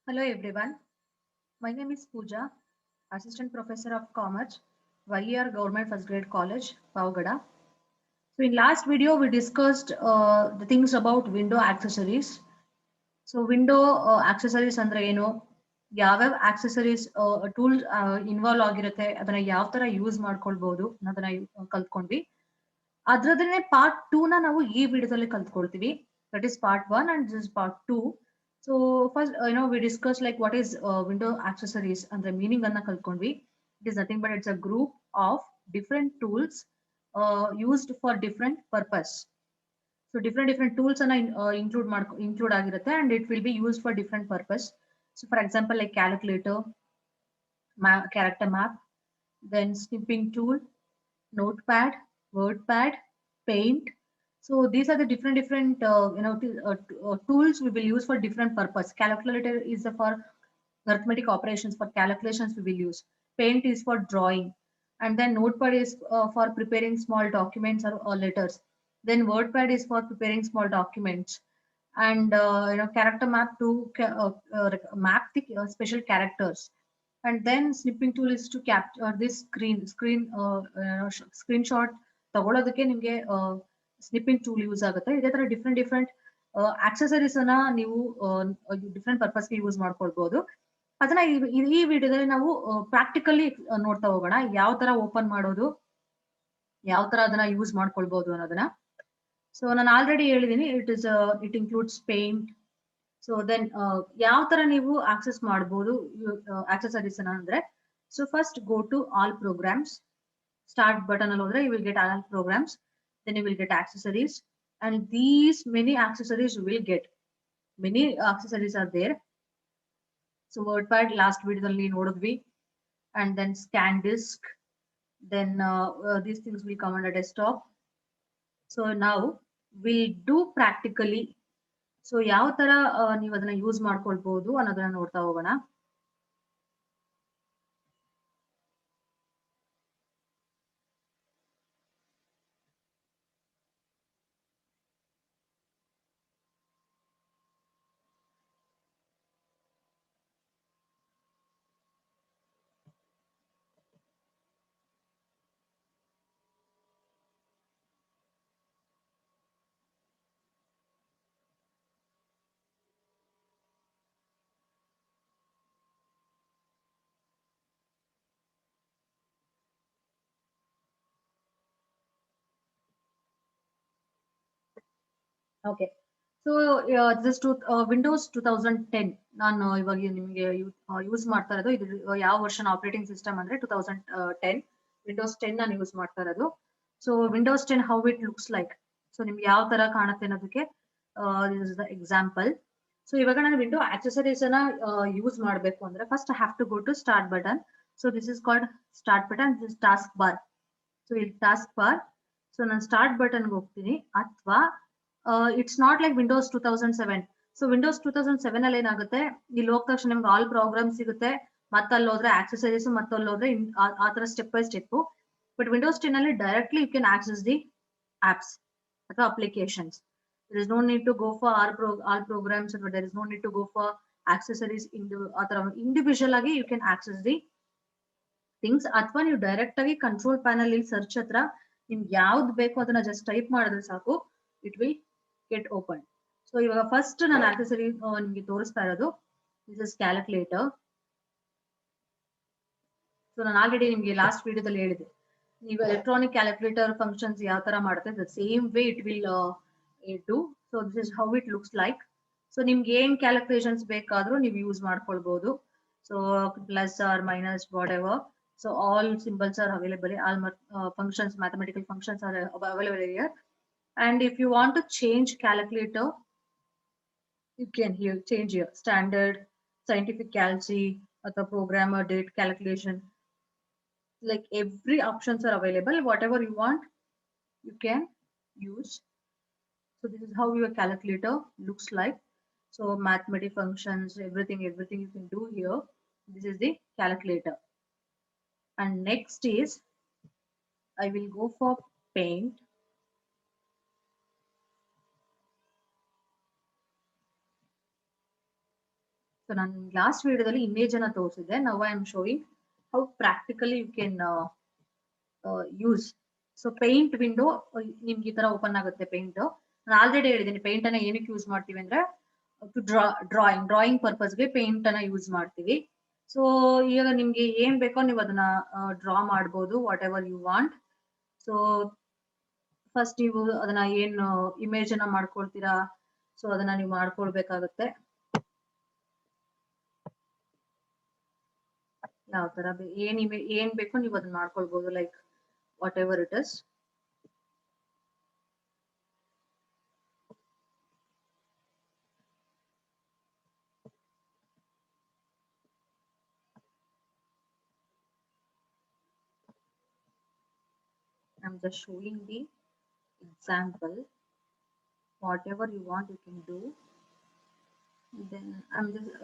Hello everyone, my name is Pooja, Assistant Professor of Commerce, YER Government First Grade College, Pavagada. So in last video we discussed the things about window accessories. So window accessories ಅಂದ್ರೆ ಏನು, ಯಾವ್ಯಾವ accessories tool involve ಆಗಿರುತ್ತೆ, ಅದನ್ನ ಯಾವ ತರ use ಮಾಡ್ಕೊಳ್ಬಹುದು ಅನ್ನೋದನ್ನ ಕಲ್ತ್ಕೊಂಡ್ವಿ. ಅದ್ರದನ್ನೇ part 2 ನ ನಾವು ಈ ವಿಡಿಯೋದಲ್ಲಿ ಕಲ್ತ್ಕೊಳ್ತೀವಿ. That is part 1 and this is part 2. So first, we discussed like what is window accessories and the meaning anna kalkondvi. It is nothing but it's a group of different tools used for different purpose. So different tools anna include ಆಗಿರುತ್ತೆ and it will be used for different purpose. So for example, like calculator, character map, then snipping tool, notepad, wordpad, paint. So these are the different tools we will use for different purpose. Calculator is for arithmetic operations, for calculations we will use. Paint is for drawing, and then notepad is for preparing small documents or letters. Then wordpad is for preparing small documents, and character map to map the special characters. And then snipping tool is to capture this screenshot ತಗೊಳ್ಳೋದಕ್ಕೆ ನಿಮಗೆ snipping tool use ಆಗುತ್ತೆ. ಇದೇ ತರ different accessories ಅನ್ನ ನೀವು different ಪರ್ಪಸ್ಗೆ use ಮಾಡ್ಕೊಳ್ಬಹುದು. ಅದನ್ನ ಈ ವಿಡಿಯೋದಲ್ಲಿ ನಾವು ಪ್ರಾಕ್ಟಿಕಲಿ ನೋಡ್ತಾ ಹೋಗೋಣ, ಯಾವ ತರ ಓಪನ್ ಮಾಡೋದು, ಯಾವ ತರ ಅದನ್ನ ಯೂಸ್ ಮಾಡ್ಕೊಳ್ಬಹುದು ಅನ್ನೋದನ್ನ. ಸೊ ನಾನು ಆಲ್ರೆಡಿ ಹೇಳಿದೀನಿ, it includes paint. So then ಯಾವ ತರ ನೀವು ಆಕ್ಸೆಸ್ ಮಾಡಬಹುದು ಆಕ್ಸೆಸರೀಸ್ ಅಂದ್ರೆ, so first go to all programs, start button ಅಲ್ಲಿ ಹೋದ್ರೆ you will get all programs, then you will get accessories, and these many accessories you will get. Many accessories are there. So WordPad last ವಿಡಿಯೋದಲ್ಲಿ ನೋಡಿದ್ವಿ, ಅಂಡ್ ದೆನ್ scan disk, then these things will come on a desktop. So ನಾವು will do practically. So ಯಾವ ತರ ನೀವು ಅದನ್ನ use ಮಾಡ್ಕೊಳ್ಬಹುದು ಅನ್ನೋದನ್ನ ನೋಡ್ತಾ ಹೋಗೋಣ. ಓಕೆ, ಸೊ ದಿಸ್ ವಿಂಡೋಸ್ 2010 ನಾನು ಇವಾಗ ನಿಮಗೆ ಯೂಸ್ ಮಾಡ್ತಾ ಇರೋದು. ಇದು ಯಾವ ವರ್ಷನ್ ಆಪರೇಟಿಂಗ್ ಸಿಸ್ಟಮ್ ಅಂದ್ರೆ 2010 ವಿಂಡೋಸ್ 10 ನಾನು ಯೂಸ್ ಮಾಡ್ತಾ ಇರೋದು. So Windows 10 how it looks like, so ನಿಮ್ಗೆ ಯಾವ ತರ ಕಾಣುತ್ತೆ ಅನ್ನೋದಕ್ಕೆ this is the example. So ಇವಾಗ ನಾನು ವಿಂಡೋ ಆಕ್ಸೆಸರೀಸ್ ಅನ್ನ ಯೂಸ್ ಮಾಡಬೇಕು ಅಂದ್ರೆ first I have to go to start button. So this is called start button, this task bar. So ಇಲ್ಲಿ ಟಾಸ್ಕ್ ಬಾರ್. ಸೊ ನಾನು ಸ್ಟಾರ್ಟ್ ಬಟನ್ಗೆ ಹೋಗ್ತೀನಿ, ಅಥವಾ it's not like Windows 2007. So Windows 2007 ಅಲ್ಲಿ ಏನಾಗುತ್ತೆ, ಇಲ್ಲಿ ಹೋದ ತಕ್ಷಣ ನಿಮ್ಗೆ ಆಲ್ ಪ್ರೋಗ್ರಾಮ್ ಸಿಗುತ್ತೆ, ಮತ್ತೆ ಅಲ್ಲಿ ಹೋದ್ರೆ ಆಕ್ಸೆಸರೀಸ್, ಮತ್ತೆ ಅಲ್ಲಿ ಹೋದ್ರೆ ಆ ತರ step by step. But Windows 10 ಅಲ್ಲಿ directly you can access the apps ಅಥವಾ applications. there is no need to go for all programs, or there is no need to go for accessories. Individual ಆಗಿ you can access the things, ಅಥವಾ ನೀವು direct ಆಗಿ control panel ಇಲ್ಲಿ search ಹತ್ರ ನಿಮ್ಗೆ ಯಾವ್ದು ಬೇಕು ಅದನ್ನ ಜಸ್ಟ್ ಟೈಪ್ ಮಾಡಿದ್ರೆ ಸಾಕು, it will get open. So ಇವಾಗ ಫಸ್ಟ್ ನಾನು ಆಕ್ಸೆಸರಿ ನಿಮ್ಗೆ ತೋರಿಸ್ತಾ ಇರೋದು, ದಿಸ್ ಇಸ್ ಕ್ಯಾಲ್ಕುಲೇಟರ್. ಸೊ ನಾನು ಆಲ್ರೆಡಿ ನಿಮ್ಗೆ ಲಾಸ್ಟ್ ವಿಡಿಯೋದಲ್ಲಿ ಹೇಳಿದೆ, ನೀವು ಎಲೆಕ್ಟ್ರಾನಿಕ್ ಕ್ಯಾಲ್ಕುಲೇಟರ್ ಫಂಕ್ಷನ್ಸ್ ಯಾವ ತರ ಮಾಡುತ್ತೆ the same way it will do. So this is how it looks like. So ನಿಮ್ಗೆ ಏನ್ ಕ್ಯಾಲ್ಕುಲೇಷನ್ಸ್ ಬೇಕಾದ್ರೂ ನೀವು ಯೂಸ್ ಮಾಡ್ಕೊಳ್ಬಹುದು. So plus or minus whatever. So all symbols are available, all functions, mathematical functions are available here. And if you want to change calculator, you can here change here standard, scientific calci, or the programmer date calculation. Like every options are available. Whatever you want, you can use. So this is how your calculator looks like. So mathematical functions, everything you can do here. This is the calculator. And next is, I will go for paint. So So ನಾನು last ವಿಡಿಯೋದಲ್ಲಿ image ಅನ್ನ ತೋರಿಸಿದೆ. Now I am showing how practically you can use. So paint window ನಿಮ್ಗೆ ಈ ತರ open ಆಗುತ್ತೆ. Paint ನಾನು ಆಲ್ರೆಡಿ ಹೇಳಿದ್ದೀನಿ, ಪೇಂಟ್ ಅನ್ನ ಏನಕ್ಕೆ ಯೂಸ್ ಮಾಡ್ತೀವಿ ಅಂದ್ರೆ ಟು ಡ್ರಾಯಿಂಗ್ ಪರ್ಪಸ್ಗೆ ಪೇಂಟ್ ಅನ್ನ ಯೂಸ್ ಮಾಡ್ತೀವಿ. ಸೊ ಈಗ ನಿಮ್ಗೆ ಏನ್ ಬೇಕೋ ನೀವು ಅದನ್ನ ಡ್ರಾ ಮಾಡ್ಬೋದು, whatever you want. So first ನೀವು ಅದನ್ನ ಏನು ಇಮೇಜ್ ಅನ್ನ ಮಾಡ್ಕೊಳ್ತೀರಾ, ಸೊ ಅದನ್ನ ನೀವು ಮಾಡ್ಕೊಳ್ಬೇಕಾಗುತ್ತೆ. ಯಾವ ತರ ಏನ್ ಬೇಕೋ ನೀವು ಅದನ್ನ ಮಾಡ್ಕೊಳ್ಬಹುದು, like whatever it is. I'm just showing the example. Whatever you want you can do. Then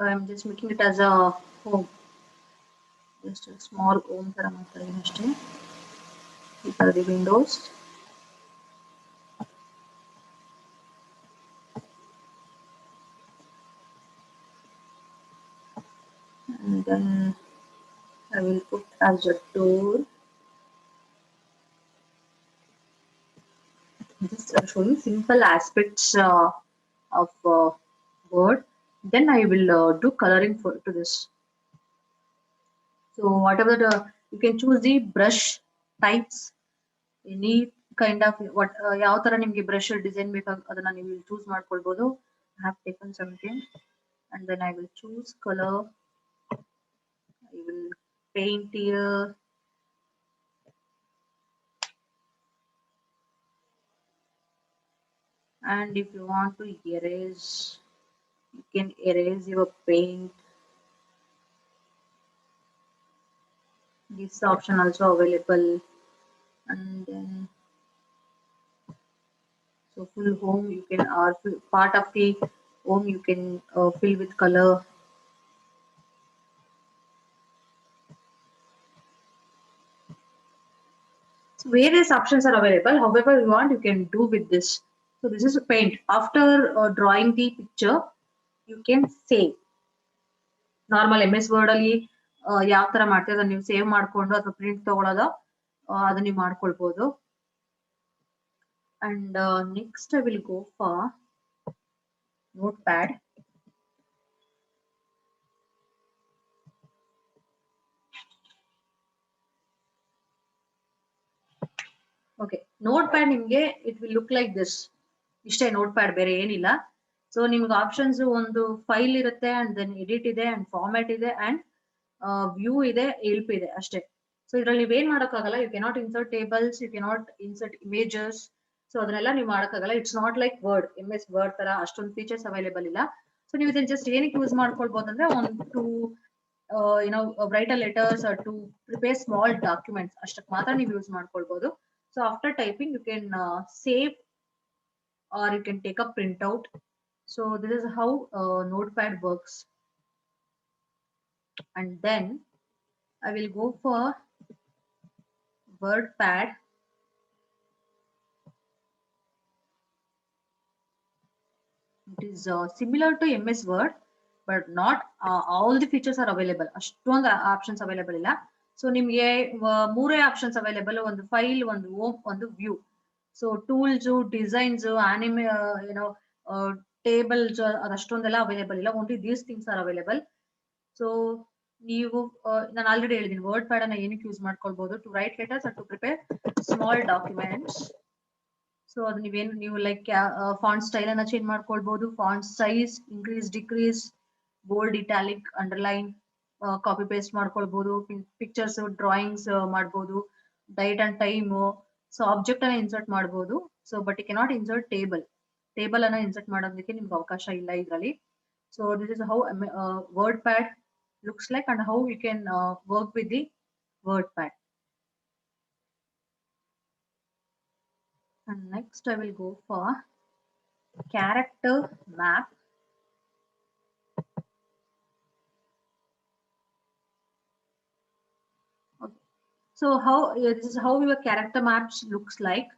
I'm just making it as a home, just a small home ತರ ಮಾಡ್ತಾ ಇದೀನಿ ಅಷ್ಟೇ. These are the windows. And then I will put as a door. Just showing simple aspects of word. Then I will do coloring to this. So whatever you can choose the brush types, any kind of what ಯಾವ ತರ ನಿಮ್ಗೆ brush design ಬೇಕು ಅದನ್ನ ನೀವು choose ಮಾಡ್ಕೊಳ್ಬಹುದು. I have taken something and then I will choose color. I will paint here. And if you want to erase, you can erase your paint. This option also available. And then so full home you can, or part of the home you can fill with color. So various options are available. However you want, you can do with this. So this is a paint. After drawing the picture, you can save. Normal MS Word ಅಲ್ಲಿ ಯಾವ ತರ ಮಾಡ್ತೀವಿ ಅದನ್ನ ನೀವು save ಮಾಡ್ಕೊಂಡು ಅಥವಾ print ತಗೊಳ್ಳೋದು ಅದನ್ನ ನೀವು ಮಾಡ್ಕೊಳ್ಬಹುದು. And next I will go for Notepad. Okay, Notepad ನಿಮ್ಗೆ it will look like this. ಇಷ್ಟೇ Notepad, ಬೇರೆ ಏನಿಲ್ಲ. ಸೊ ನಿಮ್ಗೆ ಆಪ್ಷನ್ಸ್ ಒಂದು ಫೈಲ್ ಇರುತ್ತೆ, ಅಂಡ್ ದೆನ್ ಎಡಿಟ್ ಇದೆ, ಅಂಡ್ ಫಾರ್ಮ್ಯಾಟ್ ಇದೆ, ಅಂಡ್ ವ್ಯೂ ಇದೆ, ಎಲ್ಪ್ ಇದೆ ಅಷ್ಟೇ. ಸೊ ಇದ್ರಲ್ಲಿ ನೀವೇನ್ ಮಾಡೋಕ್ಕಾಗಲ್ಲ. You cannot insert tables, you cannot insert images. So ಅದನ್ನೆಲ್ಲ ನೀವು ಮಾಡೋಕ್ಕಾಗಲ್ಲ. It's not like Word, MS Word ತರ ಅಷ್ಟೊಂದು ಫೀಚರ್ಸ್ ಅವೈಲೇಬಲ್ ಇಲ್ಲ. ಸೊ ನೀವು ಇದನ್ನ ಜಸ್ಟ್ ಏನಕ್ಕೆ ಯೂಸ್ ಮಾಡ್ಕೊಳ್ಬಹುದು ಅಂದ್ರೆ to write a letters or to prepare small documents ಅಷ್ಟಕ್ಕೆ ಮಾತ್ರ ನೀವು ಯೂಸ್ ಮಾಡ್ಕೊಳ್ಬಹುದು. So after typing you can save or you can take a printout. So this is how Notepad works. And then I will go for WordPad. It is similar to MS Word, but not all the features are available. ಅಷ್ಟೊಂದು options available ಇಲ್ಲ. So ನಿಮ್ಗೆ ಮೂರೇ options available, ಒಂದು file, ಒಂದು home, ಒಂದು view. So tools, designs, anime, tables ಅದಷ್ಟೊಂದೆಲ್ಲ available ಇಲ್ಲ. Only these things are available. So ನೀವು ನಾನು ಆಲ್ರೆಡಿ ಹೇಳಿದ್ದೀನಿ ವರ್ಡ್ ಪ್ಯಾಡ್ ಅನ್ನ ಏನಕ್ಕೆ ಯೂಸ್ ಮಾಡ್ಕೊಳ್ಬಹುದು, to write letters and to prepare small documents. So ಅದು ನೀವು ಲೈಕ್ ಫಾಂಟ್ ಸ್ಟೈಲ್ ಅನ್ನ ಚೇಂಜ್ ಮಾಡ್ಕೊಳ್ಬಹುದು, font size increase, decrease, bold, italic, underline, copy paste ಮಾಡ್ಕೊಳ್ಬಹುದು, ಪಿಕ್ಚರ್ಸ್, ಡ್ರಾಯಿಂಗ್ಸ್ ಮಾಡ್ಬೋದು, date and time. So object ಅನ್ನ ಇನ್ಸರ್ಟ್ ಮಾಡಬಹುದು. So but you cannot insert table ಅನ್ನ insert ಮಾಡೋದಕ್ಕೆ ನಿಮ್ಗೆ ಅವಕಾಶ ಇಲ್ಲ ಇದರಲ್ಲಿ. So this is how WordPad looks like and how you can work with the WordPad. And next I will go for character map. Okay. So this is how your character maps looks like.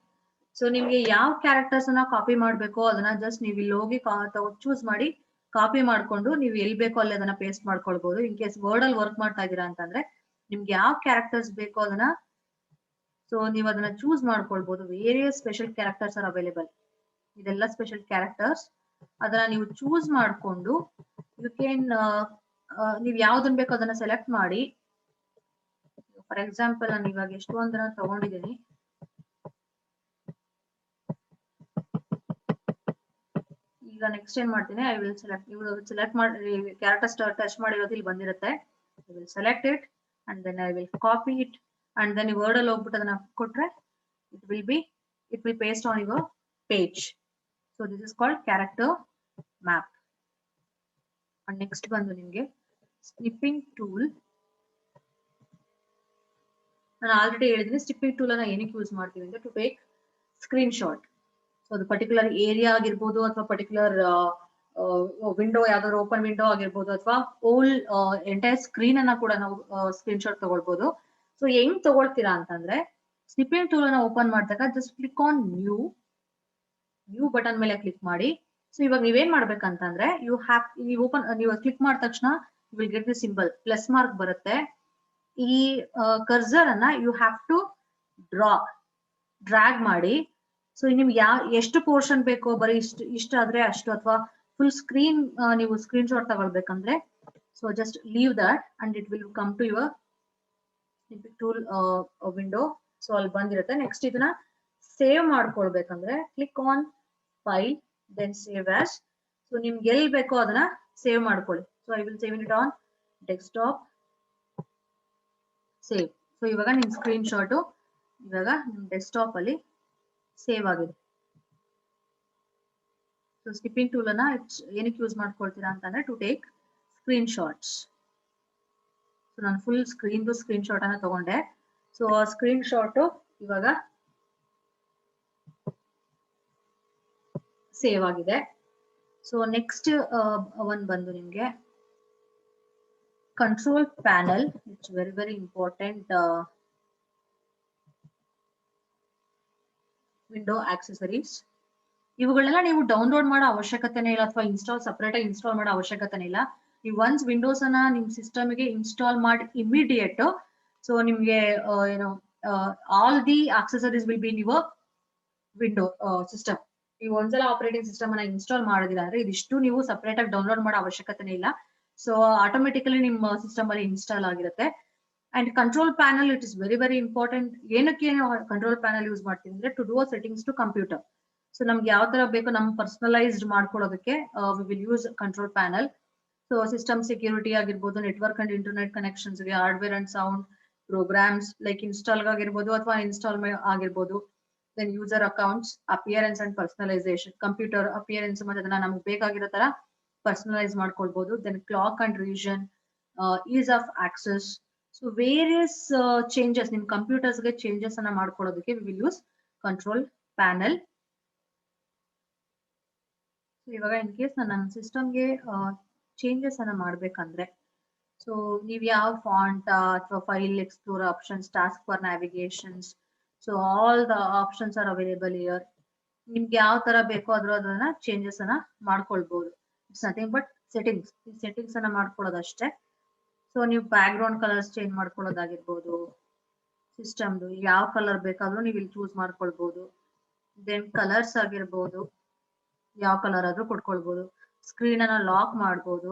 So ನಿಮಗೆ ಯಾವ characters ಅನ್ನ copy ಮಾಡಬೇಕು ಅದನ್ನ just ನೀವು ಇಲ್ಲಿ ಹೋಗಿ choose ಮಾಡಿ copy ಮಾಡ್ಕೊಂಡು ನೀವು ಎಲ್ಲಿ ಬೇಕೋ ಅಲ್ಲಿ ಅದನ್ನ ಪೇಸ್ಟ್ ಮಾಡ್ಕೊಳ್ಬಹುದು. ಇನ್ ಕೇಸ್ ವರ್ಡ್ ಅಲ್ಲಿ ವರ್ಕ್ ಮಾಡ್ತಾ ಇದೀರಾ ಅಂತಂದ್ರೆ ನಿಮ್ಗೆ ಯಾವ ಕ್ಯಾರೆಕ್ಟರ್ಸ್ ಬೇಕೋ ಅದನ್ನ ಸೊ ನೀವು ಅದನ್ನ ಚೂಸ್ ಮಾಡ್ಕೊಳ್ಬಹುದು. Various special characters are available. ಇದೆಲ್ಲ ಸ್ಪೆಷಲ್ ಕ್ಯಾರೆಕ್ಟರ್ಸ್, ಅದನ್ನ ನೀವು ಚೂಸ್ ಮಾಡ್ಕೊಂಡು ಯು ಕ್ಯಾನ್ ನೀವು ಯಾವ್ದನ್ ಬೇಕೋ ಅದನ್ನ ಸೆಲೆಕ್ಟ್ ಮಾಡಿ. ಫಾರ್ ಎಕ್ಸಾಂಪಲ್ ನಾನು ಇವಾಗ ಎಷ್ಟೊಂದನ್ನ ತಗೊಂಡಿದ್ದೀನಿ. ಈಗ ನೆಕ್ಸ್ಟ್ ಏನ್ ಮಾಡ್ತೀನಿ, ಐ ವಿಲ್ ಸೆಲೆಕ್ಟ್. ನೀವು ಸೆಲೆಕ್ಟ್ ಮಾಡಿ ಕ್ಯಾರೆಕ್ಟರ್ ಟಚ್ ಮಾಡಿರೋದು ಇಲ್ಲಿ ಬಂದಿರುತ್ತೆ. I will select it and then I will copy it and then Word ಅಲ್ಲಿ ಹೋಗ್ಬಿಟ್ಟು ಅದನ್ನ ಕೊಟ್ರೆ it will paste on your page. So this is called character map. And next ಬಂದು ನಿಮಗೆ snipping tool. ನಾನು ಆಲ್ರೆಡಿ ಹೇಳಿದ್ದೀನಿ ಸ್ನಿಪ್ಪಿಂಗ್ ಟೂಲ್ ಅನ್ನ ಏನಕ್ಕೆ ಯೂಸ್ ಮಾಡ್ತೀವಿ ಅಂದ್ರೆ to take screenshot. So ಅದು ಪರ್ಟಿಕ್ಯುಲರ್ ಏರಿಯಾ ಆಗಿರ್ಬೋದು ಅಥವಾ ಪರ್ಟಿಕ್ಯುಲರ್ ವಿಂಡೋ ಯಾವ್ದಾದ್ರು ಓಪನ್ ವಿಂಡೋ ಆಗಿರ್ಬೋದು ಅಥವಾ ಓಲ್ ಎಂಟೈರ್ ಸ್ಕ್ರೀನ್ ಅನ್ನ ಕೂಡ ನಾವು ಸ್ಕ್ರೀನ್ ಶಾಟ್ ತಗೊಳ್ಬಹುದು. ಸೊ ಹೆಂಗ್ ತಗೊಳ್ತೀರಾ ಅಂತಂದ್ರೆ ಸ್ನಿಪ್ಪಿಂಗ್ ಟೂಲ್ ಅನ್ನ ಓಪನ್ ಮಾಡಿದಾಗ just click on new button ಮೇಲೆ ಕ್ಲಿಕ್ ಮಾಡಿ. ಸೊ ಇವಾಗ ನೀವೇನ್ ಮಾಡ್ಬೇಕಂತಂದ್ರೆ ನೀವು ಕ್ಲಿಕ್ ಮಾಡಿದ ತಕ್ಷಣ you will get the symbol plus mark ಬರುತ್ತೆ. ಈ ಕರ್ಸರ್ ಅನ್ನ ಯು ಹ್ಯಾವ್ ಟು ಡ್ರಾಗ್ ಮಾಡಿ. ಸೊ ನಿಮ್ಗೆ ಎಷ್ಟು ಪೋರ್ಷನ್ ಬೇಕೋ ಬರೀ ಇಷ್ಟಾದ್ರೆ ಅಷ್ಟು ಅಥವಾ ಫುಲ್ ಸ್ಕ್ರೀನ್ ನೀವು ಸ್ಕ್ರೀನ್ ಶಾಟ್ ತಗೊಳ್ಬೇಕಂದ್ರೆ so just leave that and it will come to your tool window. So ಅಲ್ಲಿ ಬಂದಿರುತ್ತೆ. ನೆಕ್ಸ್ಟ್ ಇದನ್ನ ಸೇವ್ ಮಾಡ್ಕೊಳ್ಬೇಕಂದ್ರೆ click on file then save as. So ನಿಮ್ಗೆ ಎಲ್ಲಿ ಬೇಕೋ ಅದನ್ನ ಸೇವ್ ಮಾಡ್ಕೊಳ್ಳಿ. So I will save it on desktop, save. So ಇವಾಗ ನಿಮ್ ಸ್ಕ್ರೀನ್ ಶಾಟ್ ಇವಾಗ ನಿಮ್ ಡೆಸ್ಕ್ಟಾಪ್ ಅಲ್ಲಿ ಸೇವ್ ಆಗಿದೆ. ಸೊ ಸ್ನಿಪ್ಪಿಂಗ್ ಟೂಲ್ ಅನ್ನ ಏನಕ್ಕೆ ಯೂಸ್ ಮಾಡ್ಕೊಳ್ತೀರಾ ಅಂತಂದ್ರೆ to take screenshots. So ನಾನು ಫುಲ್ ಸ್ಕ್ರೀನ್ ಶಾಟ್ ಅನ್ನ ತಗೊಂಡೆ. ಸೊ ಆ ಸ್ಕ್ರೀನ್ ಶಾಟ್ ಇವಾಗ ಸೇವ್ ಆಗಿದೆ. ಸೊ ನೆಕ್ಸ್ಟ್ ಒನ್ ಬಂದು ನಿಮ್ಗೆ control panel. It's very very important window accessories. ಇವುಗಳೆಲ್ಲ ನೀವು ಡೌನ್ಲೋಡ್ ಮಾಡೋ ಅವಶ್ಯಕತೆನೇ ಇಲ್ಲ ಅಥವಾ ಸಪರೇಟ್ ಆಗಿ ಇನ್ಸ್ಟಾಲ್ ಮಾಡೋ ಅವಶ್ಯಕತೆನೇ ಇಲ್ಲ. ನೀವು ಒನ್ಸ್ ವಿಂಡೋಸ್ ಅನ್ನ ನಿಮ್ ಸಿಸ್ಟಮ್ಗೆ ಇನ್ಸ್ಟಾಲ್ ಮಾಡಿ ಇಮಿಡಿಯೇಟ್ ಸೊ ನಿಮ್ಗೆ ಏನೋ all the accessories will be in your window system. ನೀವು ಒಂದ್ಸಲ ಆಪರೇಟಿಂಗ್ ಸಿಸ್ಟಮ್ ಅನ್ನ ಇನ್ಸ್ಟಾಲ್ ಮಾಡಿದಿಲ್ಲ ಅಂದ್ರೆ ಇದಿಷ್ಟು ನೀವು ಸಪರೇಟ್ ಆಗಿ ಡೌನ್ಲೋಡ್ ಮಾಡೋ ಅವಶ್ಯಕತೆನೇ ಇಲ್ಲ. ಸೊ ಆಟೋಮೆಟಿಕಲಿ ನಿಮ್ಮ ಸಿಸ್ಟಮ್ ಅಲ್ಲಿ ಇನ್ಸ್ಟಾಲ್ ಆಗಿರುತ್ತೆ. And control panel it is very very important. ಏನಕ್ಕೆ ಕಂಟ್ರೋಲ್ ಪ್ಯಾನಲ್ ಯೂಸ್ ಮಾಡ್ತೀವಿ ಅಂದ್ರೆ to do settings to computer. So ನಮ್ಗೆ ಯಾವ ತರ ಬೇಕೋ ನಮ್ ಪರ್ಸನಲೈಸ್ಡ್ ಮಾಡ್ಕೊಳ್ಳೋದಕ್ಕೆ we will use control panel. So system security ಆಗಿರ್ಬೋದು, ನೆಟ್ವರ್ಕ್ ಅಂಡ್ ಇಂಟರ್ನೆಟ್ ಕನೆಕ್ಷನ್ಸ್ ಗೆ, hardware and sound programs like install ಆಗಿರ್ಬೋದು ಅಥವಾ ಇನ್ಸ್ಟಾಲ್ ಆಗಿರ್ಬೋದು. Then user accounts, appearance and personalisation, computer appearance ಮತ್ತೆ ಅದನ್ನ ನಮ್ಗೆ ಬೇಕಾಗಿರೋ ತರ ಪರ್ಸನಲೈಸ್ ಮಾಡ್ಕೊಳ್ಬಹುದು. Then clock and region, ease of access. So various changes ನಿಮ್ ಕಂಪ್ಯೂಟರ್ಸ್ಗೆ ಚೇಂಜಸ್ ಅನ್ನ ಮಾಡ್ಕೊಳ್ಳೋದಕ್ಕೆ we will use control panel. ಇವಾಗ ಇನ್ ಕೇಸ್ ನನ್ನ ಸಿಸ್ಟಮ್ಗೆ ಚೇಂಜಸ್ ಅನ್ನ ಮಾಡ್ಬೇಕಂದ್ರೆ ಸೊ ನೀವು ಯಾವ ಫಾಂಟ್ ಅಥವಾ file explore options, task for navigations, so all the options are available here. ನಿಮ್ಗೆ ಯಾವ ತರ ಬೇಕೋ ಅದನ್ನ ಚೇಂಜಸ್ ಅನ್ನ ಮಾಡ್ಕೊಳ್ಬಹುದು. ಇಟ್ಸ್ ನಥಿಂಗ್ ಬಟ್ ಸೆಟ್ಟಿಂಗ್ಸ್ ಅನ್ನ ಮಾಡ್ಕೊಳ್ಳೋದಷ್ಟೇ. ಸೊ ನೀವು ಬ್ಯಾಕ್ ಗ್ರೌಂಡ್ ಕಲರ್ಸ್ ಚೇಂಜ್ ಮಾಡ್ಕೊಳ್ಳೋದಾಗಿರ್ಬೋದು, ಸಿಸ್ಟಮ್ದು ಯಾವ ಕಲರ್ ಬೇಕಾದ್ರೂ ನೀವು ಇಲ್ಲಿ ಚೂಸ್ ಮಾಡ್ಕೊಳ್ಬಹುದು. ದೆನ್ ಕಲರ್ಸ್ ಆಗಿರ್ಬೋದು, ಯಾವ ಕಲರ್ ಆದ್ರೂ ಕೊಟ್ಕೊಳ್ಬಹುದು. ಸ್ಕ್ರೀನ್ ಅನ್ನ ಲಾಕ್ ಮಾಡ್ಬೋದು.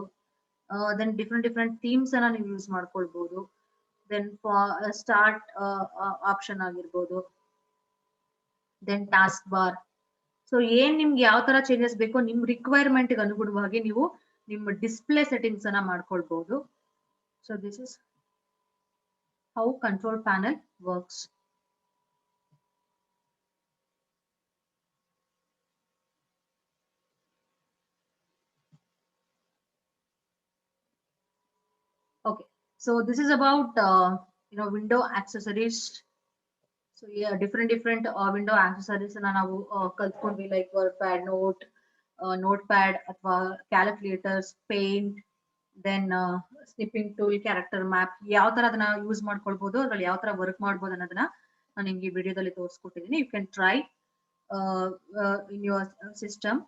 ದೆನ್ ಡಿಫ್ರೆಂಟ್ ಥೀಮ್ಸ್ ಅನ್ನ ನೀವು ಯೂಸ್ ಮಾಡ್ಕೊಳ್ಬಹುದು. ದೆನ್ ಸ್ಟಾರ್ಟ್ ಆಪ್ಷನ್ ಆಗಿರ್ಬೋದು, ದೆನ್ ಟಾಸ್ಕ್ ಬಾರ್. ಸೊ ಏನ್ ನಿಮ್ಗೆ ಯಾವ ತರ ಚೇಂಜಸ್ ಬೇಕೋ ನಿಮ್ ರಿಕ್ವೈರ್ಮೆಂಟ್ ಗೆ ಅನುಗುಣವಾಗಿ ನೀವು ನಿಮ್ಮ ಡಿಸ್ಪ್ಲೇ ಸೆಟ್ಟಿಂಗ್ಸ್ ಅನ್ನ ಮಾಡ್ಕೊಳ್ಬಹುದು. So this is how control panel works. Okay, so this is about window accessories. So yeah, different window accessories ಅನ್ನ ನಾವು ಕಲ್ತ್ಕೊಂಡ್ವಿ. ಲೈಕ್ ವರ್ಡ್ಪ್ಯಾಡ್, ನೋಟ್ಪ್ಯಾಡ್ ಅಥವಾ calculators, paint, then snipping tool, character map, ಯಾವ ತರ ಅದನ್ನ use ಮಾಡ್ಕೊಳ್ಬಹುದು, ಅದ್ರಲ್ಲಿ ಯಾವ ತರ ವರ್ಕ್ ಮಾಡ್ಬೋದು ಅನ್ನೋದನ್ನ ನಾನು ನಿಮ್ಗೆ ಈ ವಿಡಿಯೋದಲ್ಲಿ ತೋರಿಸ್ಕೊಟ್ಟಿದ್ದೀನಿ. You can try in your system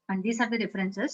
and these are the differences.